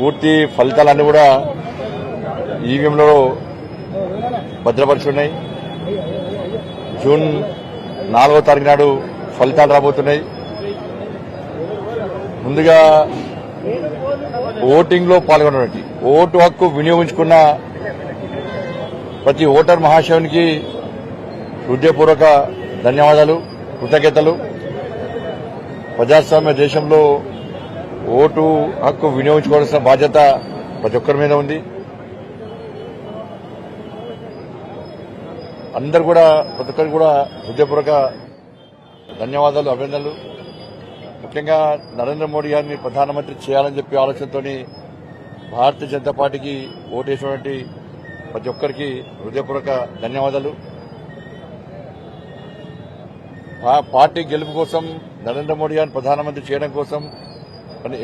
పూర్తి ఫలితాలన్నీ కూడా ఈవీఎంలో భద్రపరుచున్నాయి. జూన్ 4వ తారీఖు నాడు ఫలితాలు రాబోతున్నాయి. ముందుగా ఓటింగ్ లో పాల్గొన్నటువంటి ఓటు హక్కు వినియోగించుకున్న ప్రతి ఓటర్ మహాశయునికి హృదయపూర్వక ధన్యవాదాలు, కృతజ్ఞతలు. ప్రజాస్వామ్య దేశంలో ఓటు హక్కు వినియోగించుకోవాల్సిన బాధ్యత ప్రతి ఒక్కరి మీద ఉంది. అందరు కూడా ప్రతి ఒక్కరికి కూడా హృదయపూర్వక ధన్యవాదాలు, అభినందనలు. ముఖ్యంగా నరేంద్ర మోడీ గారిని ప్రధానమంత్రి చేయాలని చెప్పి ఆలోచనతో భారతీయ జనతా పార్టీకి ఓటేసినటువంటి ప్రతి ఒక్కరికి హృదయపూర్వక ధన్యవాదాలు. పార్టీ గెలుపు కోసం, నరేంద్ర మోడీ గారిని ప్రధానమంత్రి చేయడం కోసం,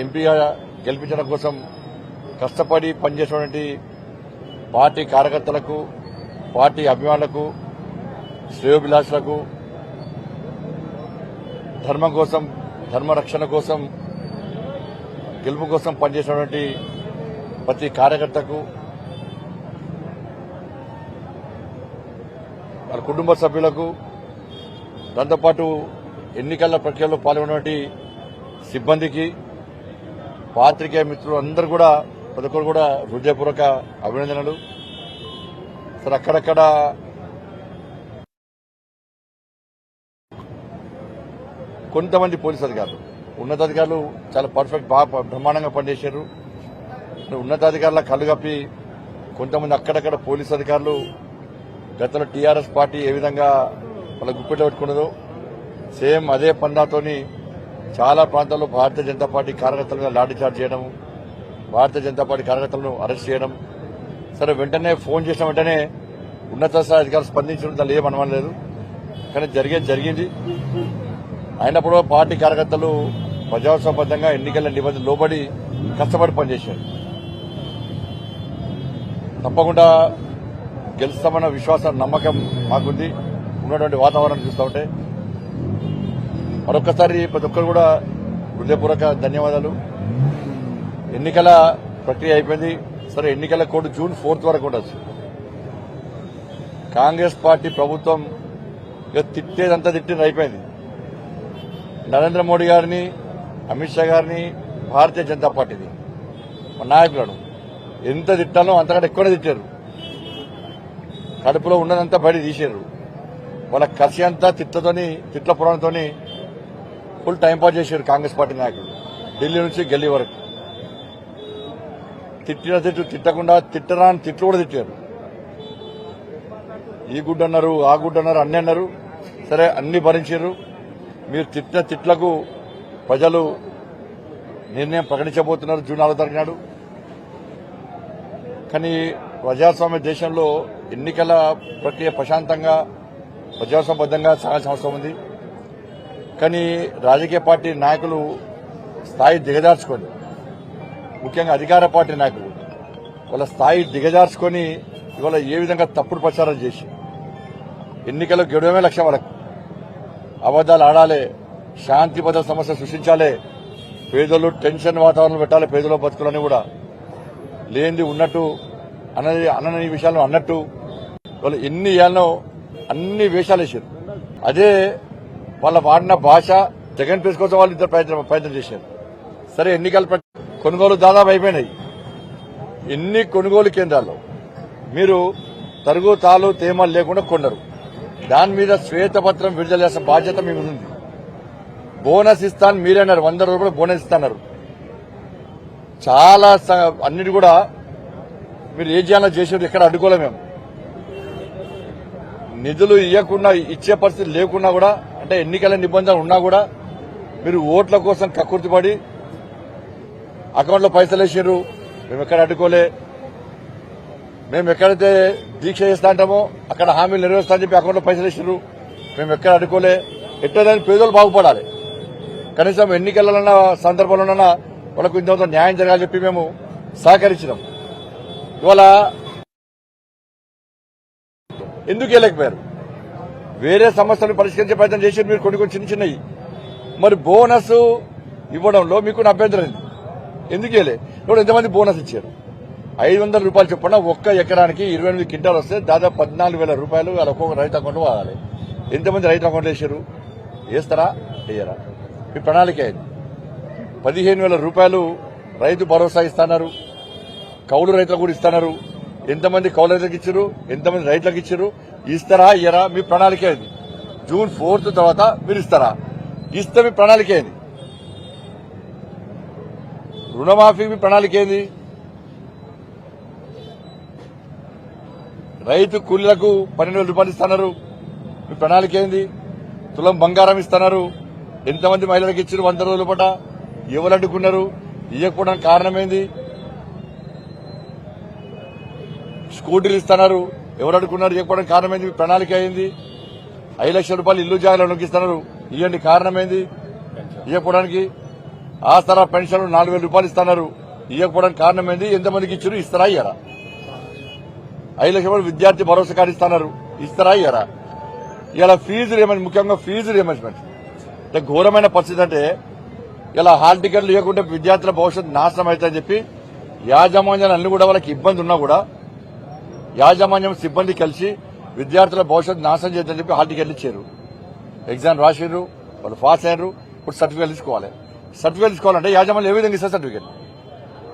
ఎంపీగా గెలిపించడం కోసం కష్టపడి పనిచేసినటువంటి పార్టీ కార్యకర్తలకు, పార్టీ అభిమానులకు, శ్రేయోభిలాషులకు, ధర్మం కోసం, ధర్మ రక్షణ కోసం, గెలుపు కోసం పనిచేసినటువంటి ప్రతి కార్యకర్తకు, వాళ్ళ కుటుంబ సభ్యులకు, దాంతోపాటు ఎన్నికల ప్రక్రియలో పాల్గొన్నటువంటి సిబ్బందికి, పాత్రికేయ మిత్రులు అందరూ కూడా ప్రతి ఒక్కరు కూడా హృదయపూర్వక అభినందనలు. సరే, అక్కడక్కడ కొంతమంది పోలీసు అధికారులు, ఉన్నతాధికారులు చాలా పర్ఫెక్ట్, బాగా బ్రహ్మాండంగా పనిచేశారు. ఉన్నతాధికారుల కళ్ళు కప్పి కొంతమంది అక్కడక్కడ పోలీసు అధికారులు గతంలో టీఆర్ఎస్ పార్టీ ఏ విధంగా వాళ్ళ గుప్పెట్లో పెట్టుకున్నదో సేమ్ అదే పందాతోని చాలా ప్రాంతాల్లో భారతీయ జనతా పార్టీ కార్యకర్తల మీద లాఠీచార్జ్ చేయడం, భారతీయ జనతా పార్టీ కార్యకర్తలను అరెస్ట్ చేయడం. సరే, వెంటనే ఫోన్ చేసిన వెంటనే ఉన్నత స్థాయి అధికారులు స్పందించడం దాన్ని ఏమనలేదు. కానీ జరిగింది. అయినప్పుడు పార్టీ కార్యకర్తలు ప్రజాస్వామ్యబద్ధంగా ఎన్నికల నిబంధనలు లోబడి కష్టపడి పనిచేశారు. తప్పకుండా గెలుస్తామన్న విశ్వాసం, నమ్మకం మాకుంది. ఉన్నటువంటి వాతావరణం చూస్తూ ఉంటే మరొకసారి ప్రతి ఒక్కరు కూడా హృదయపూర్వక ధన్యవాదాలు. ఎన్నికల ప్రక్రియ అయిపోయింది. సరే, ఎన్నికల కోడ్ జూన్ 4 వరకు ఉండొచ్చు. కాంగ్రెస్ పార్టీ ప్రభుత్వం ఇక తిట్టేదంతా తిట్టింది, అయిపోయింది. నరేంద్ర మోడీ గారిని, అమిత్ షా గారిని, భారతీయ జనతా పార్టీని, మా నాయకులను ఎంత తిట్టాలో అంతకంటే ఎక్కువనే తిట్టారు. కడుపులో ఉన్నదంతా బయట తీశారు. వాళ్ళ కసి అంతా తిట్ల పురాణంతోని ఫుల్ టైంపాస్ చేశారు కాంగ్రెస్ పార్టీ నాయకులు, ఢిల్లీ నుంచి గల్లీ వరకు. తిట్టకుండా తిట్టరాని తిట్లు కూడా తిట్టారు. ఈ గుడ్డు అన్నారు, ఆ గుడ్డు అన్నారు, అన్ని అన్నారు. సరే, అన్ని భరించారు. మీరు తిట్టిన తిట్లకు ప్రజలు నిర్ణయం ప్రకటించబోతున్నారు జూన్ 4వ తారీఖు నాడు. కానీ ప్రజాస్వామ్య దేశంలో ఎన్నికల ప్రక్రియ ప్రశాంతంగా, ప్రజాస్వామ్యబద్ధంగా సాగాల్సిన అవసరం ఉంది. కానీ రాజకీయ పార్టీ నాయకులు స్థాయి దిగజార్చుకొని, ముఖ్యంగా అధికార పార్టీ నాయకులు వాళ్ళ స్థాయి దిగజార్చుకొని ఇవాళ ఏ విధంగా తప్పుడు ప్రచారం చేసి ఎన్నికల్లో గెలవడమే లక్ష్యం. వాళ్ళకు అబద్దాలు ఆడాలి, శాంతి భద్రత సమస్య సృష్టించాలి, పేదలు టెన్షన్ వాతావరణం పెట్టాలి, పేదల బతుకులని కూడా లేనిది ఉన్నట్టు అన్నని విషయాలను అన్నట్టు వాళ్ళు ఎన్ని ఏళ్ళనో అన్ని వేషాలు వేసారు. అదే వాళ్ళ వాడిన భాష జగన్ ప్లేస్ కోసం వాళ్ళు ఇద్దరు ప్రయత్నం చేశారు. సరే, ఎన్నికల కొనుగోలు దాదాపు అయిపోయినాయి. ఎన్ని కొనుగోలు కేంద్రాల్లో మీరు తరుగు తాలు తేమలు లేకుండా కొన్నారు. దాని మీద శ్వేతపత్రం విడుదల చేసిన బాధ్యత మీ ఉంది. బోనస్ ఇస్తాను మీరే అన్నారు, 100 రూపాయలు బోనస్ ఇస్తున్నారు. చాలా అన్నిటి కూడా మీరు ఏ చేయాలో చేసారు, ఎక్కడ అడ్డుకోలే. మేము నిధులు ఇవ్వకుండా, ఇచ్చే పరిస్థితి లేకున్నా కూడా, అంటే ఎన్నికల నిబంధనలు ఉన్నా కూడా మీరు ఓట్ల కోసం కక్కుర్తిపడి అకౌంట్లో పైసలు వేసారు. మేము ఎక్కడ అడ్డుకోలే. మేము ఎక్కడైతే దీక్ష చేస్తా అంటామో అక్కడ హామీలు నెరవేరుస్తా అని చెప్పి అకౌంట్లో పైసలు వేసారు. మేము ఎక్కడ అడ్డుకోలే. ఎట్లయినా పేదలు బాగుపడాలి, కనీసం ఎన్నికల సందర్భంలోనైనా వాళ్ళకు ఇంత న్యాయం జరగాలని చెప్పి మేము సహకరించినాం. ఇవాళ ఎందుకు వెళ్ళకపోయారు? వేరే సమస్యలు పరిష్కరించే ప్రయత్నం చేసి మీరు కొన్ని చిన్నవి. మరి బోనస్ ఇవ్వడంలో మీకు అభ్యంతరం ఉంది. ఎందుకు ఇవ్వలే? ఇప్పుడు ఎంతమంది బోనస్ ఇచ్చారు? 500 రూపాయలు చొప్పున ఒక్క ఎకరానికి 28 క్వింటాలు వస్తే దాదాపు 14,000 రూపాయలు వాళ్ళ ఒక్కొక్క రైతు అకౌంట్ వాడాలి. ఎంతమంది రైతు అకౌంట్లు వేసారు? వేస్తారా వేయరా? మీ ప్రణాళిక అయింది. 15,000 రూపాయలు రైతు భరోసా ఇస్తున్నారు, కౌలు రైతులకు కూడా ఇస్తున్నారు. ఎంతమంది కౌలు రైతులకు ఇచ్చారు, ఎంతమంది రైతులకు ఇచ్చారు? ఇస్తారా ఇయ్యరా? మీ ప్రణాళిక అయింది. జూన్ 4th తర్వాత మీరు ఇస్తారా? ఇస్తే మీ ప్రణాళిక ఏంది? రుణమాఫీ మీ ప్రణాళిక ఏంది? రైతు కూలీలకు 12,000 రూపాయలు ఇస్తున్నారు, మీ ప్రణాళిక ఏంది? తులం బంగారం ఇస్తున్నారు, ఎంతమంది మహిళలకు ఇచ్చారు 100 రోజుల పాట? ఎవరు అడ్డుకున్నారు? ఇవ్వకపోవడానికి కారణం ఏంది? స్కూటీలు ఇస్తున్నారు, ఎవరు అడ్డుకున్నారు? ఇవ్వకపోవడానికి కారణం ఏంది? మీ ప్రణాళిక ఏంది? 5 లక్షల రూపాయలు ఇల్లు జాగాలో నొక్కిస్తున్నారు, ఇవ్వండి, కారణం ఏంది? ఇవ్వకపోవడానికి. ఆసరా పెన్షన్లు 4,000 రూపాయలు ఇస్తున్నారు, ఇవ్వకపోవడానికి కారణం ఏంది? ఎంతమందికి ఇచ్చారు? ఇస్తారా ఇయ్యరా? 5 లక్షల రూపాయలు విద్యార్థి భరోసా కార్డు ఇస్తున్నారు, ఇస్తారా ఇయ్యరా? ఇలా ఫీజు రియంబర్స్మెంట్, ముఖ్యంగా ఫీజు రియంబర్స్మెంట్ అంటే ఘోరమైన పరిస్థితి. అంటే ఇలా హాల్ టికెట్లు ఇవ్వకుంటే విద్యార్థుల భవిష్యత్తు నాశనం అవుతుందని చెప్పి యాజమాన్యాలు అన్ని కూడా వాళ్ళకి ఇబ్బంది ఉన్నా కూడా యాజమాన్యం సిబ్బంది కలిసి విద్యార్థుల భవిష్యత్తు నాశనం చేద్దని చెప్పి హాల్ టికెట్లు ఇచ్చారు. ఎగ్జామ్ రాసిర్రు, వాళ్ళు పాస్ అయ్యారు, ఇప్పుడు సర్టిఫికేట్ తీసుకోవాలి. సర్టిఫికేట్ తీసుకోవాలంటే యాజమాన్యం ఏ విధంగా ఇస్తారు సర్టిఫికేట్?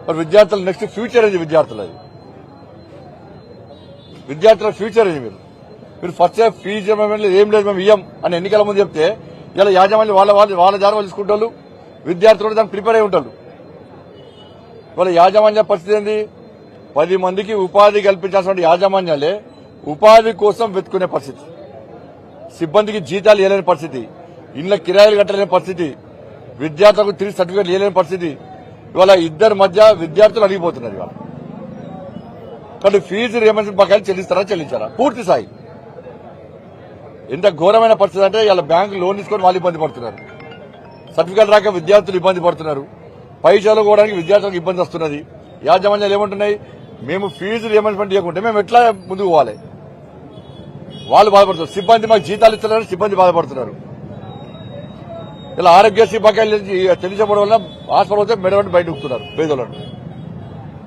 మరి విద్యార్థుల నెక్స్ట్ ఫ్యూచర్ ఏంది? విద్యార్థులది విద్యార్థుల ఫ్యూచర్ ఏంది? మీరు ఫస్ట్ ఫీజు ఏం లేదు మేము ఇయ్యం అని ఎన్నికల ముందు చెప్తే ఇలా యాజమాన్యం వాళ్ళ దారి వాళ్ళు తీసుకుంటారు, విద్యార్థులు దాన్ని ప్రిపేర్ అయి ఉంటారు. వాళ్ళ యాజమాన్య పరిస్థితి ఏంది? 10 మందికి ఉపాధి కల్పించాల్సిన యాజమాన్యాలే ఉపాధి కోసం వెతుకునే పరిస్థితి, సిబ్బందికి జీతాలు ఇవ్వలేని పరిస్థితి, ఇళ్ల కిరాయిలు కట్టలేని పరిస్థితి, విద్యార్థులకు తిరిగి సర్టిఫికేట్ ఇవ్వలేని పరిస్థితి. ఇవాళ ఇద్దరి మధ్య విద్యార్థులు అడిగిపోతున్నారు. ఇవాళ కాబట్టి ఫీజు రియంబర్స్మెంట్ బకాయిలు చెల్లించారా? పూర్తి స్థాయి. ఎంత ఘోరమైన పరిస్థితి అంటే ఇలా బ్యాంకు లోన్ తీసుకొని వాళ్ళు ఇబ్బంది పడుతున్నారు, సర్టిఫికేట్ రాక విద్యార్థులు ఇబ్బంది పడుతున్నారు, పై చదువుకోవడానికి విద్యార్థులకు ఇబ్బంది వస్తున్నది. యాజమాన్యాలు ఏమంటున్నాయి? మేము ఫీజు రియంబర్స్మెంట్ ఇవ్వకుంటే మేము ఎట్లా ముందుకు పోవాలి? వాళ్ళు బాధపడుతున్నారు. సిబ్బంది మాకు జీతాలు ఇస్తున్నారు, సిబ్బంది బాధపడుతున్నారు. ఇలా ఆరోగ్యశ్రీ బకాయిలు చెల్లించబడడం వల్ల హాస్పిటల్ వస్తే మెడవంటి బయట ఉక్కుతున్నారు పేదోళ్ళను.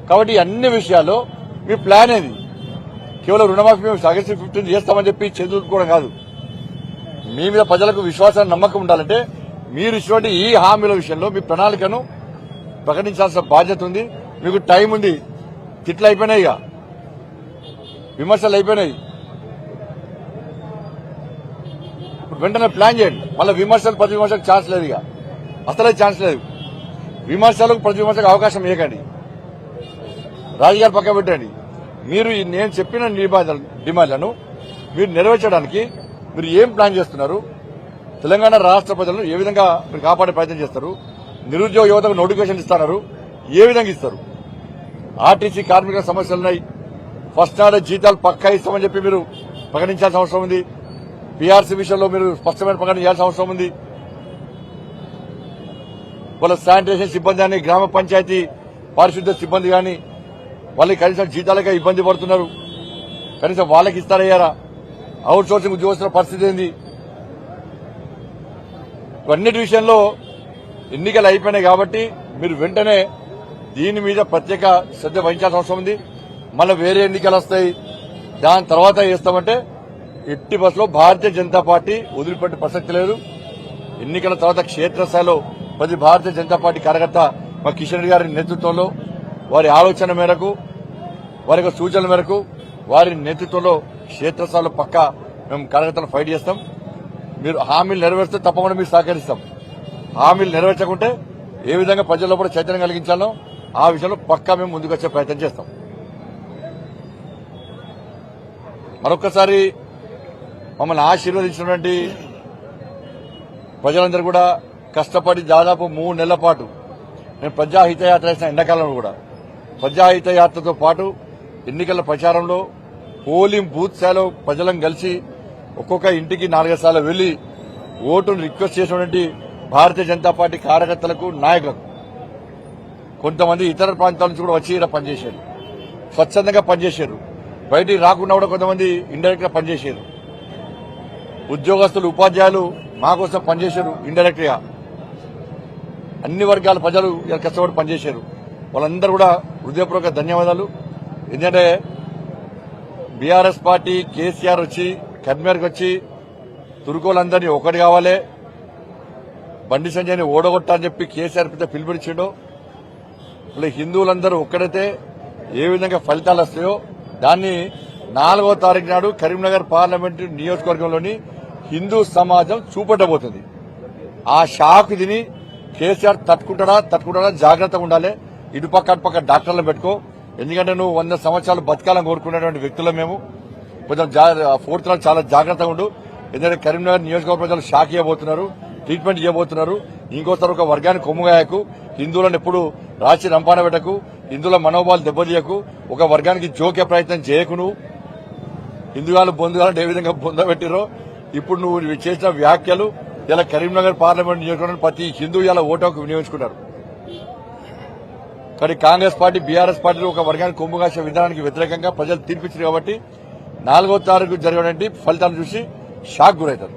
కాబట్టి అన్ని విషయాల్లో మీ ప్లాన్ ఏది? కేవలం రుణమాఫీ మేము ఆగస్టు 15 చేస్తామని చెప్పి చదువుకోవడం కాదు. మీ మీద ప్రజలకు విశ్వాసాన్ని నమ్మకం ఉండాలంటే మీరు ఇటువంటి ఈ హామీల విషయంలో మీ ప్రణాళికను ప్రకటించాల్సిన బాధ్యత ఉంది. మీకు టైం ఉంది. తిట్లు అయిపోయినాయి, ఇక విమర్శలు అయిపోయినాయి. ఇప్పుడు వెంటనే ప్లాన్ చేయండి. మళ్ళీ విమర్శలు ప్రతి విమర్శకు ఛాన్స్ లేదు, ఇక అసలే ఛాన్స్ లేదు. విమర్శలకు ప్రతి విమర్శకు అవకాశం ఇవ్వకండి, రాజకీయాలు పక్క పెట్టండి. మీరు నేను చెప్పిన డిమాండ్లను మీరు నెరవేర్చడానికి మీరు ఏం ప్లాన్ చేస్తున్నారు? తెలంగాణ రాష్ట్ర ప్రజలను ఏ విధంగా మీరు కాపాడే ప్రయత్నం చేస్తారు? నిరుద్యోగ యువతకు నోటిఫికేషన్ ఇస్తున్నారు, ఏ విధంగా ఇస్తారు? ఆర్టీసీ కార్మికుల సమస్యలున్నాయి, ఫస్ట్ నాడే జీతాలు పక్కా ఇస్తామని చెప్పి మీరు ప్రకటించాల్సిన అవసరం ఉంది. పీఆర్సీ విషయంలో మీరు స్పష్టమైన ప్రకటన చేయాల్సిన అవసరం ఉంది. వాళ్ళ శానిటేషన్ సిబ్బంది కానీ, గ్రామ పంచాయతీ పారిశుద్ధ్య సిబ్బంది కానీ వాళ్ళకి కనీసం జీతాలకే ఇబ్బంది పడుతున్నారు. కనీసం వాళ్ళకి ఇస్తారయ్యారా? అవుట్ సోర్సింగ్ ఉద్యోగస్తుల పరిస్థితి ఏంది? ఇవన్నిటి విషయంలో ఎన్నికలు అయిపోయినాయి కాబట్టి మీరు వెంటనే దీని మీద ప్రత్యేక శ్రద్ధ వహించాల్సిన అవసరం ఉంది. మళ్ళీ వేరే ఎన్నికలు వస్తాయి, దాని తర్వాత చేస్తామంటే ఎట్టి బస్సులో భారతీయ జనతా పార్టీ వదిలిపెట్టే ప్రసక్తి లేదు. ఎన్నికల తర్వాత క్షేత్రస్థాయిలో ప్రతి భారతీయ జనతా పార్టీ కార్యకర్త మా కిషన్ రెడ్డి గారి నేతృత్వంలో, వారి ఆలోచన మేరకు, వారి యొక్క సూచనల మేరకు, వారి నేతృత్వంలో క్షేత్రస్థాయిలో పక్కా మేము కార్యకర్తలు ఫైట్ చేస్తాం. మీరు హామీలు నెరవేర్స్తే తప్పకుండా మీరు సహకరిస్తాం. హామీలు నెరవేర్చకుంటే ఏ విధంగా ప్రజల్లో కూడా చైతన్యం కలిగించాలో ఆ విషయంలో పక్కా మేము ముందుకు వచ్చే ప్రయత్నం చేస్తాం. మరొక్కసారి మమ్మల్ని ఆశీర్వదించినటువంటి ప్రజలందరూ కూడా కష్టపడి దాదాపు 3 నెలల పాటు నేను ప్రజాహితయాత్ర చేసిన ఎండాకాలంలో కూడా ప్రజాహితయాత్రతో పాటు ఎన్నికల ప్రచారంలో పోలింగ్ బూత్ స్థాయిలో ప్రజలను కలిసి ఒక్కొక్క ఇంటికి 4 సార్లు వెళ్లి ఓటును రిక్వెస్ట్ చేసినటువంటి భారతీయ జనతా పార్టీ కార్యకర్తలకు, నాయకులకు, కొంతమంది ఇతర ప్రాంతాల నుంచి కూడా వచ్చి ఇక్కడ పనిచేశారు, స్వచ్ఛందంగా పనిచేశారు. బయటికి రాకుండా కూడా కొంతమంది ఇండైరెక్ట్ గా పనిచేశారు. ఉద్యోగస్తులు, ఉపాధ్యాయులు మా కోసం పనిచేశారు ఇండైరెక్ట్ గా. అన్ని వర్గాల ప్రజలు కష్టపడి పనిచేశారు. వాళ్ళందరూ కూడా హృదయపూర్వక ధన్యవాదాలు. ఎందుకంటే బీఆర్ఎస్ పార్టీ కేసీఆర్ వచ్చి కర్మేర్కి వచ్చి తురుకోలందరినీ ఒకటి కావాలి, బండి సంజయ్ని ఓడగొట్టాలని చెప్పి కేసీఆర్ పెద్ద పిలుపునిచ్చిండో, ఇలా హిందువులందరూ ఒక్కడైతే ఏ విధంగా ఫలితాలు వస్తాయో దాన్ని 4వ తారీఖు నాడు కరీంనగర్ పార్లమెంటు నియోజకవర్గంలోని హిందూ సమాజం చూపెట్టబోతుంది. ఆ షాక్ తిని కేసీఆర్ తట్టుకుంటాడా జాగ్రత్తగా ఉండాలి. ఇటుపక్క అటుపక్క డాక్టర్లను పెట్టుకో. ఎందుకంటే నువ్వు 100 సంవత్సరాలు బతకాలని కోరుకునేటువంటి వ్యక్తులు మేము. కొంచెం 4th నాడు చాలా జాగ్రత్తగా ఉండు. ఎందుకంటే కరీంనగర్ నియోజకవర్గ ప్రజలు షాక్ ఇవ్వబోతున్నారు, ట్రీట్మెంట్ ఇవ్వబోతున్నారు. ఇంకోసారి ఒక వర్గానికి కొమ్ముగాయకు, హిందువులను ఎప్పుడు రాచి రంపాన పెట్టకు, హిందువుల మనోభావాలు దెబ్బతీయకు, ఒక వర్గానికి జోకే ప్రయత్నం చేయకు. నువ్వు హిందువులు బొందుగాలను ఏ విధంగా బొందబెట్టిరో ఇప్పుడు నువ్వు చేసిన వ్యాఖ్యలు ఇలా కరీంనగర్ పార్లమెంట్ నియోజకవర్గంలో ప్రతి హిందూ ఇలా ఓటుకు వినియోగించుకున్నారు. కానీ కాంగ్రెస్ పార్టీ బీఆర్ఎస్ పార్టీలు ఒక వర్గానికి కొమ్ము కాసే విధానానికి వ్యతిరేకంగా ప్రజలు తీర్పిచ్చారు. కాబట్టి 4వ తారీఖు జరిగినటువంటి ఫలితాలను చూసి షాక్ గురవుతారు.